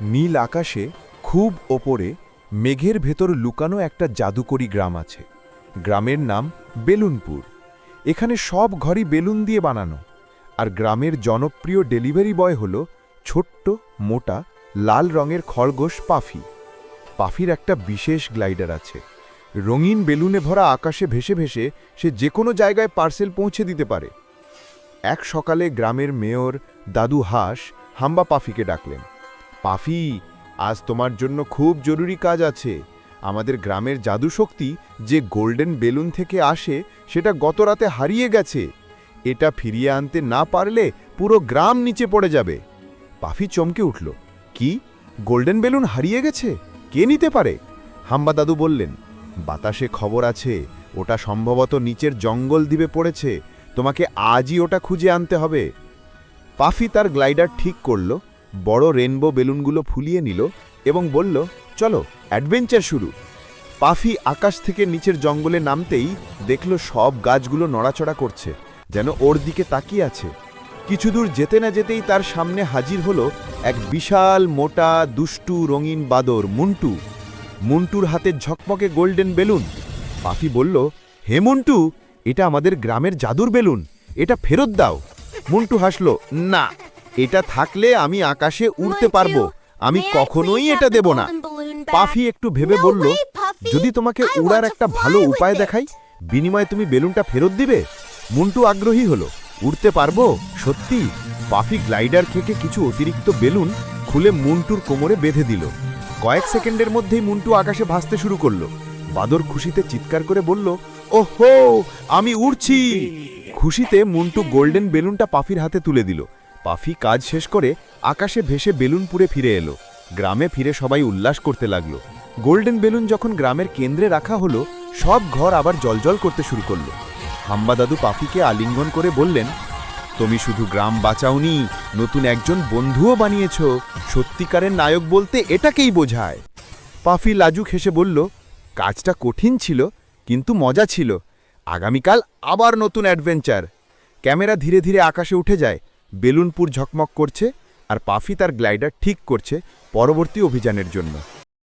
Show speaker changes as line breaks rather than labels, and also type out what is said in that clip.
নীল আকাশে খুব ওপরে মেঘের ভেতর লুকানো একটা জাদুকরী গ্রাম আছে। গ্রামের নাম বেলুনপুর। এখানে সব ঘরই বেলুন দিয়ে বানানো। আর গ্রামের জনপ্রিয় ডেলিভারি বয় হল ছোট্ট মোটা লাল রঙের খরগোশ পাফি। পাফির একটা বিশেষ গ্লাইডার আছে। রঙিন বেলুনে ভরা আকাশে ভেসে ভেসে সে যে কোনো জায়গায় পার্সেল পৌঁছে দিতে পারে। এক সকালে গ্রামের মেয়র দাদু হাঁস হাম্বা পাফিকে ডাকলেন। পাফি, আজ তোমার জন্য খুব জরুরি কাজ আছে। আমাদের গ্রামের জাদুশক্তি যে গোল্ডেন বেলুন থেকে আসে সেটা গত রাতে হারিয়ে গেছে। এটা ফিরিয়ে আনতে না পারলে পুরো গ্রাম নিচে পড়ে যাবে। পাফি চমকে উঠল। কি, গোল্ডেন বেলুন হারিয়ে গেছে? কে নিতে পারে? হাম্বা দাদু বললেন, বাতাসে খবর আছে ওটা সম্ভবত নিচের জঙ্গল দ্বীপে পড়েছে। তোমাকে আজই ওটা খুঁজে আনতে হবে। পাফি তার গ্লাইডার ঠিক করল, বড় রেনবো বেলুনগুলো ফুলিয়ে নিল এবং বলল, চলো অ্যাডভেঞ্চার শুরু। পাফি আকাশ থেকে নিচের জঙ্গলে নামতেই দেখল সব গাছগুলো নড়াচড়া করছে, যেন ওর দিকে তাকিয়ে আছে। কিছু দূর যেতে না যেতেই তার সামনে হাজির হলো এক বিশাল মোটা দুষ্টু রঙিন বাদর মুন্টু। মুন্টুর হাতে ঝকমকে গোল্ডেন বেলুন। পাফি বলল, হে মুন্টু, এটা আমাদের গ্রামের জাদুর বেলুন, এটা ফেরত দাও। মুন্টু হাসল, না, এটা থাকলে আমি আকাশে উড়তে পারবো, আমি কখনোই এটা দেব না। পাফি একটু ভেবে বলল, যদি তোমাকে উড়ার একটা ভালো উপায় দেখাই, বিনিময়ে তুমি বেলুনটা ফেরত দিবে? মুন্টু আগ্রহী হলো, উড়তে পারবো সত্যি? পাফি গ্লাইডার থেকে কিছু অতিরিক্ত বেলুন খুলে মুন্টুর কোমরে বেঁধে দিল। কয়েক সেকেন্ডের মধ্যেই মুন্টু আকাশে ভাসতে শুরু করলো। বাদর খুশিতে চিৎকার করে বলল, ওহো, আমি উড়ছি। খুশিতে মুন্টু গোল্ডেন বেলুনটা পাফির হাতে তুলে দিল। পাফি কাজ শেষ করে আকাশে ভেসে বেলুনপুরে ফিরে এলো। গ্রামে ফিরে সবাই উল্লাস করতে লাগলো। গোল্ডেন বেলুন যখন গ্রামের কেন্দ্রে রাখা হলো, সব ঘর আবার জ্বলজ্বল করতে শুরু করলো। হাম্বা দাদু পাফিকে আলিঙ্গন করে বললেন, তুমি শুধু গ্রাম বাঁচাওনি, নতুন একজন বন্ধুও বানিয়েছ। সত্যিকারের নায়ক বলতে এটাকেই বোঝায়। পাফি লাজুক হেসে বলল, কাজটা কঠিন ছিল কিন্তু মজা ছিল। আগামীকাল আবার নতুন অ্যাডভেঞ্চার। ক্যামেরা ধীরে ধীরে আকাশে উঠে যায়। বেলুনপুর ঝকমক করছে আর পাফি তার গ্লাইডার ঠিক করছে পরবর্তী অভিযানের জন্য।